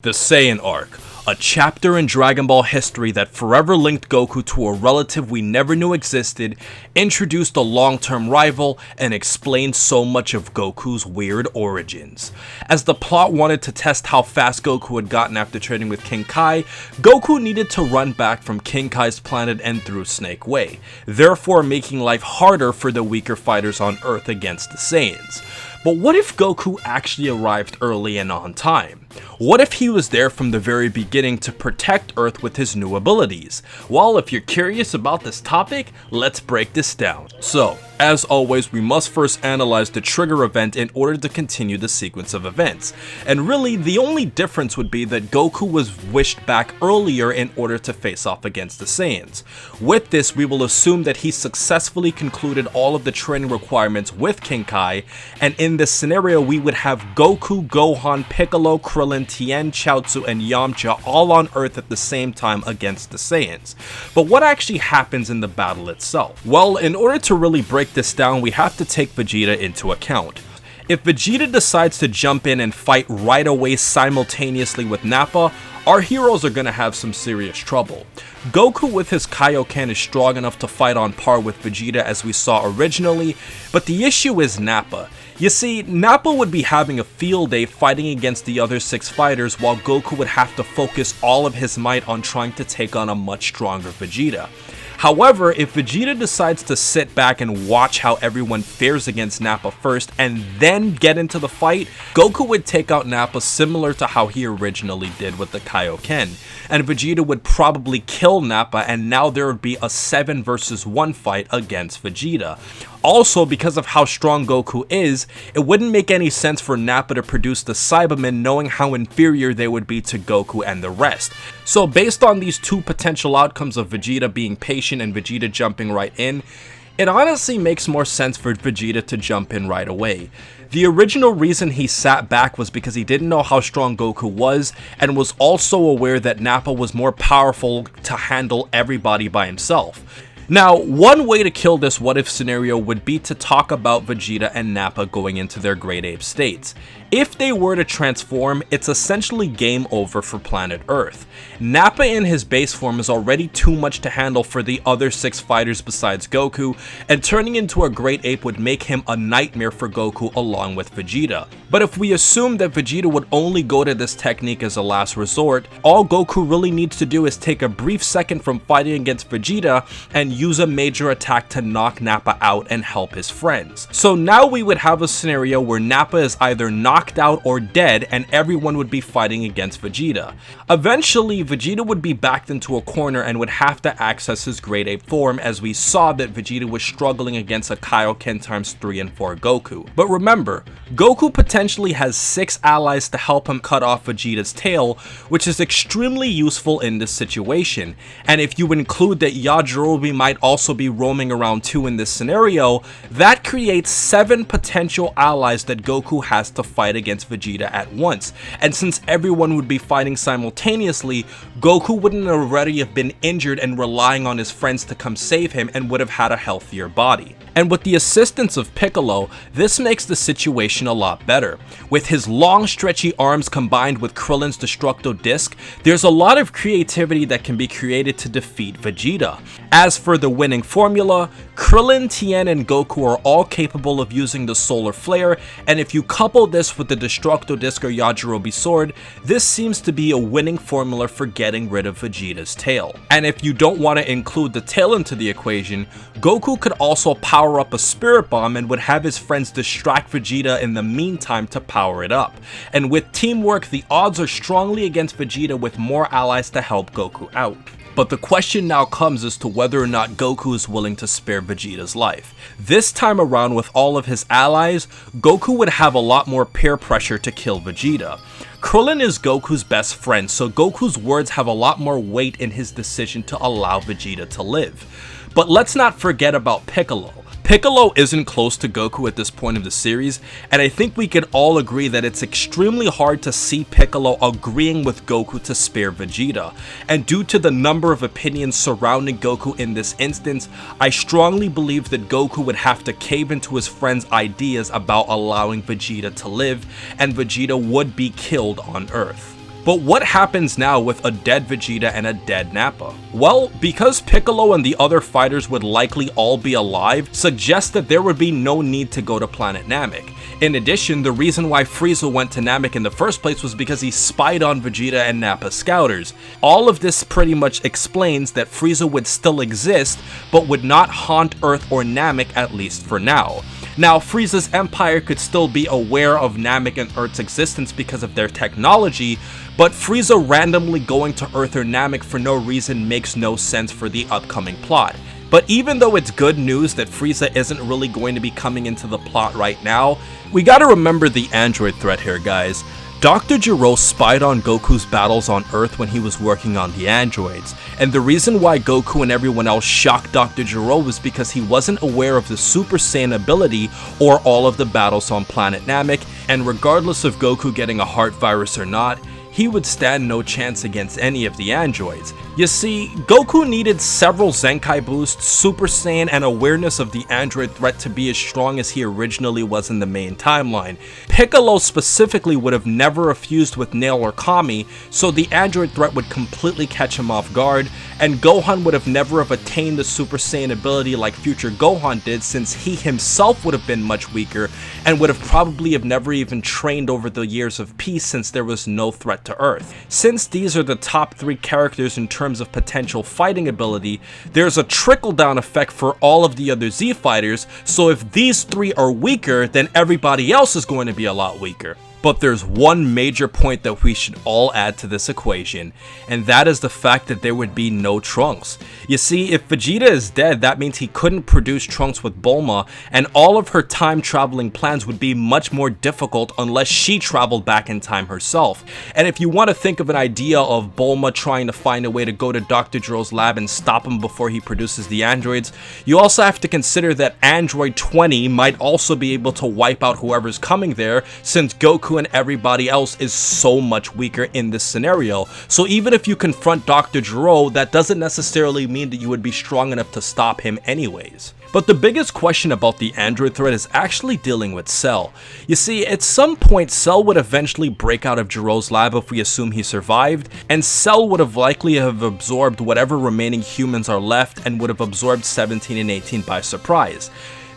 The Saiyan arc, a chapter in Dragon Ball history that forever linked Goku to a relative we never knew existed, introduced a long-term rival, and explained so much of Goku's weird origins. As the plot wanted to test how fast Goku had gotten after training with King Kai, Goku needed to run back from King Kai's planet and through Snake Way, therefore making life harder for the weaker fighters on Earth against the Saiyans. But what if Goku actually arrived early and on time? What if he was there from the very beginning to protect Earth with his new abilities? Well, if you're curious about this topic, let's break this down. So, as always, we must first analyze the trigger event in order to continue the sequence of events. And really, the only difference would be that Goku was wished back earlier in order to face off against the Saiyans. With this, we will assume that he successfully concluded all of the training requirements with King Kai, and in this scenario, we would have Goku, Gohan, Piccolo, Krillin, Tien, Chaozu, and Yamcha all on Earth at the same time against the Saiyans. But what actually happens in the battle itself? Well, in order to really break this down, we have to take Vegeta into account. If Vegeta decides to jump in and fight right away simultaneously with Nappa, our heroes are gonna have some serious trouble. Goku with his Kaioken is strong enough to fight on par with Vegeta as we saw originally, but the issue is Nappa. You see, Nappa would be having a field day fighting against the other 6 fighters while Goku would have to focus all of his might on trying to take on a much stronger Vegeta. However, if Vegeta decides to sit back and watch how everyone fares against Nappa first and then get into the fight, Goku would take out Nappa similar to how he originally did with the Kaioken, and Vegeta would probably kill Nappa, and now there would be a 7 versus 1 fight against Vegeta. Also, because of how strong Goku is, it wouldn't make any sense for Nappa to produce the Cybermen knowing how inferior they would be to Goku and the rest. So based on these two potential outcomes of Vegeta being patient and Vegeta jumping right in, it honestly makes more sense for Vegeta to jump in right away. The original reason he sat back was because he didn't know how strong Goku was and was also aware that Nappa was more powerful to handle everybody by himself. Now, one way to kill this what if scenario would be to talk about Vegeta and Nappa going into their Great Ape states. If they were to transform, it's essentially game over for planet Earth. Nappa in his base form is already too much to handle for the other 6 fighters besides Goku, and turning into a Great Ape would make him a nightmare for Goku along with Vegeta. But if we assume that Vegeta would only go to this technique as a last resort, all Goku really needs to do is take a brief second from fighting against Vegeta and use a major attack to knock Nappa out and help his friends. So now we would have a scenario where Nappa is either knocked out or dead and everyone would be fighting against Vegeta. Eventually, Vegeta would be backed into a corner and would have to access his Great Ape form, as we saw that Vegeta was struggling against a Kaioken times 3 and 4 Goku. But remember, Goku potentially has 6 allies to help him cut off Vegeta's tail, which is extremely useful in this situation. And if you include that Yajirobe might also be roaming around too in this scenario, that creates 7 potential allies that Goku has to fight against Vegeta at once. And since everyone would be fighting simultaneously, Goku wouldn't already have been injured and relying on his friends to come save him and would have had a healthier body. And with the assistance of Piccolo, this makes the situation a lot better. With his long stretchy arms combined with Krillin's Destructo Disc, there's a lot of creativity that can be created to defeat Vegeta. As for the winning formula, Krillin, Tien, and Goku are all capable of using the Solar Flare, and if you couple this with the Destructo Disc or Yajirobe Sword, this seems to be a winning formula for getting rid of Vegeta's tail. And if you don't want to include the tail into the equation, Goku could also power up a Spirit Bomb and would have his friends distract Vegeta in the meantime to power it up. And with teamwork, the odds are strongly against Vegeta with more allies to help Goku out. But the question now comes as to whether or not Goku is willing to spare Vegeta's life. This time around, with all of his allies, Goku would have a lot more peer pressure to kill Vegeta. Krillin is Goku's best friend, so Goku's words have a lot more weight in his decision to allow Vegeta to live. But let's not forget about Piccolo. Piccolo isn't close to Goku at this point of the series, and I think we could all agree that it's extremely hard to see Piccolo agreeing with Goku to spare Vegeta. And due to the number of opinions surrounding Goku in this instance, I strongly believe that Goku would have to cave into his friend's ideas about allowing Vegeta to live, and Vegeta would be killed on Earth. But what happens now with a dead Vegeta and a dead Nappa? Well, because Piccolo and the other fighters would likely all be alive, suggests that there would be no need to go to planet Namek. In addition, the reason why Frieza went to Namek in the first place was because he spied on Vegeta and Nappa scouters. All of this pretty much explains that Frieza would still exist, but would not haunt Earth or Namek, at least for now. Now, Frieza's empire could still be aware of Namek and Earth's existence because of their technology, but Frieza randomly going to Earth or Namek for no reason makes no sense for the upcoming plot. But even though it's good news that Frieza isn't really going to be coming into the plot right now, we gotta remember the android threat here, guys. Dr. Gero spied on Goku's battles on Earth when he was working on the androids, and the reason why Goku and everyone else shocked Dr. Gero was because he wasn't aware of the Super Saiyan ability or all of the battles on planet Namek, and regardless of Goku getting a heart virus or not, he would stand no chance against any of the androids. You see, Goku needed several Zenkai boosts, Super Saiyan, and awareness of the android threat to be as strong as he originally was in the main timeline. Piccolo specifically would have never fused with Nail or Kami, so the android threat would completely catch him off guard, and Gohan would have never have attained the Super Saiyan ability like future Gohan did, since he himself would have been much weaker, and would have probably have never even trained over the years of peace since there was no threat to Earth. Since these are the top 3 characters in terms of potential fighting ability, there's a trickle-down effect for all of the other Z fighters, so if these 3 are weaker, then everybody else is going to be a lot weaker. But there's one major point that we should all add to this equation, and that is the fact that there would be no Trunks. You see, if Vegeta is dead, that means he couldn't produce Trunks with Bulma, and all of her time traveling plans would be much more difficult unless she traveled back in time herself. And if you want to think of an idea of Bulma trying to find a way to go to Dr. Gero's lab and stop him before he produces the androids, you also have to consider that Android 20 might also be able to wipe out whoever's coming there, since Goku and everybody else is so much weaker in this scenario. So even if you confront Dr. Gero, that doesn't necessarily mean that you would be strong enough to stop him anyways. But the biggest question about the android threat is actually dealing with Cell. You see, at some point Cell would eventually break out of Gero's lab if we assume he survived, and Cell would have likely have absorbed whatever remaining humans are left and would have absorbed 17 and 18 by surprise.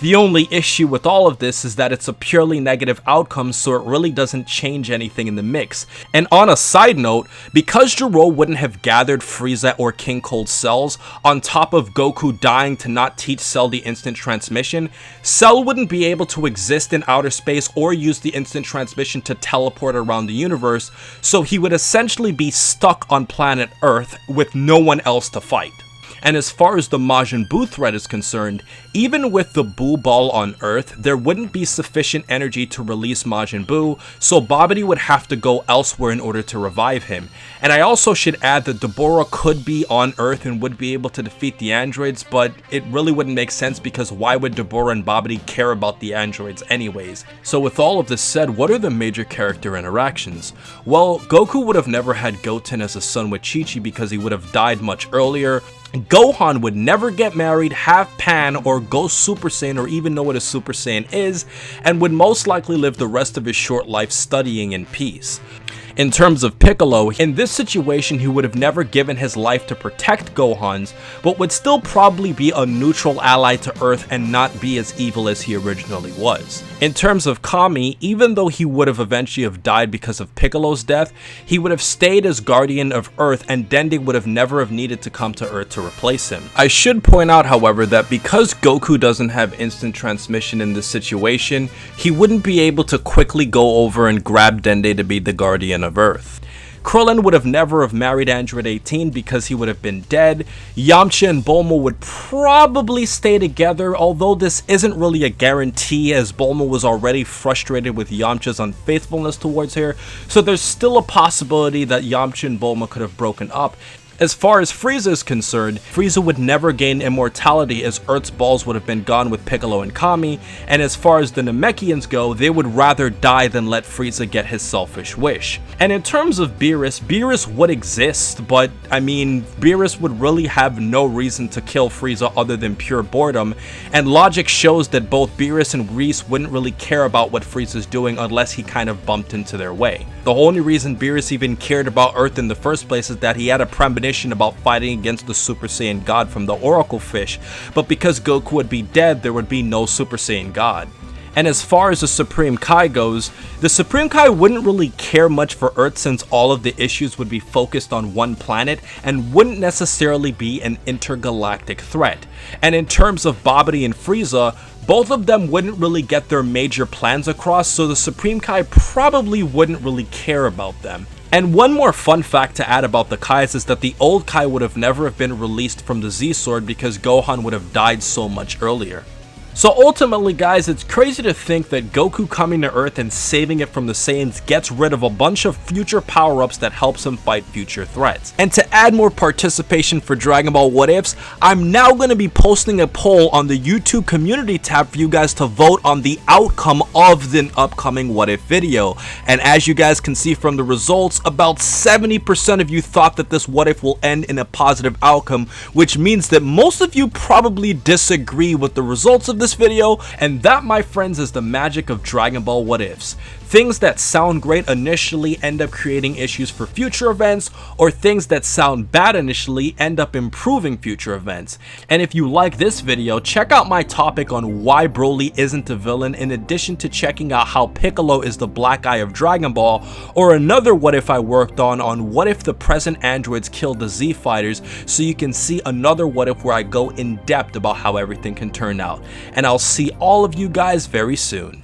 The only issue with all of this is that it's a purely negative outcome, so it really doesn't change anything in the mix. And on a side note, because Gero wouldn't have gathered Frieza or King Cold's cells, on top of Goku dying to not teach Cell the instant transmission, Cell wouldn't be able to exist in outer space or use the instant transmission to teleport around the universe, so he would essentially be stuck on planet Earth with no one else to fight. And as far as the Majin Buu threat is concerned, even with the Buu Ball on Earth, there wouldn't be sufficient energy to release Majin Buu, so Babidi would have to go elsewhere in order to revive him. And I also should add that Deborah could be on Earth and would be able to defeat the androids, but it really wouldn't make sense because why would Deborah and Babidi care about the androids anyways? So with all of this said, what are the major character interactions? Well, Goku would have never had Goten as a son with Chi-Chi because he would have died much earlier. Gohan would never get married, have Pan, or go Super Saiyan or even know what a Super Saiyan is, and would most likely live the rest of his short life studying in peace. In terms of Piccolo, in this situation he would have never given his life to protect Gohan's, but would still probably be a neutral ally to Earth and not be as evil as he originally was. In terms of Kami, even though he would have eventually have died because of Piccolo's death, he would have stayed as guardian of Earth and Dende would have never have needed to come to Earth to replace him. I should point out, however, that because Goku doesn't have instant transmission in this situation, he wouldn't be able to quickly go over and grab Dende to be the guardian of Earth. Krillin would have never have married Android 18 because he would have been dead. Yamcha and Bulma would probably stay together, although this isn't really a guarantee as Bulma was already frustrated with Yamcha's unfaithfulness towards her, so there's still a possibility that Yamcha and Bulma could have broken up. As far as Frieza is concerned, Frieza would never gain immortality as Earth's balls would have been gone with Piccolo and Kami, and as far as the Namekians go, they would rather die than let Frieza get his selfish wish. And in terms of Beerus would exist, but I mean, Beerus would really have no reason to kill Frieza other than pure boredom, and logic shows that both Beerus and Whis wouldn't really care about what Frieza's doing unless he kind of bumped into their way. the only reason Beerus even cared about Earth in the first place is that he had a premonition about fighting against the Super Saiyan God from the Oracle Fish, but because Goku would be dead, there would be no Super Saiyan God. And as far as the Supreme Kai goes, the Supreme Kai wouldn't really care much for Earth since all of the issues would be focused on one planet and wouldn't necessarily be an intergalactic threat. And in terms of Babidi and Frieza, both of them wouldn't really get their major plans across, so the Supreme Kai probably wouldn't really care about them. And one more fun fact to add about the Kais is that the old Kai would have never have been released from the Z-Sword because Gohan would have died so much earlier. So ultimately guys, it's crazy to think that Goku coming to Earth and saving it from the Saiyans gets rid of a bunch of future power-ups that helps him fight future threats. And to add more participation for Dragon Ball What Ifs, I'm now going to be posting a poll on the YouTube community tab for you guys to vote on the outcome of the upcoming What If video. And as you guys can see from the results, about 70% of you thought that this What If will end in a positive outcome, which means that most of you probably disagree with the results of this video, and that, my friends, is the magic of Dragon Ball What Ifs. Things that sound great initially end up creating issues for future events, or things that sound bad initially end up improving future events. And if you like this video, check out my topic on why Broly isn't a villain, in addition to checking out how Piccolo is the black eye of Dragon Ball, or another what if I worked on what if the present androids killed the Z fighters, so you can see another what if where I go in depth about how everything can turn out. And I'll see all of you guys very soon.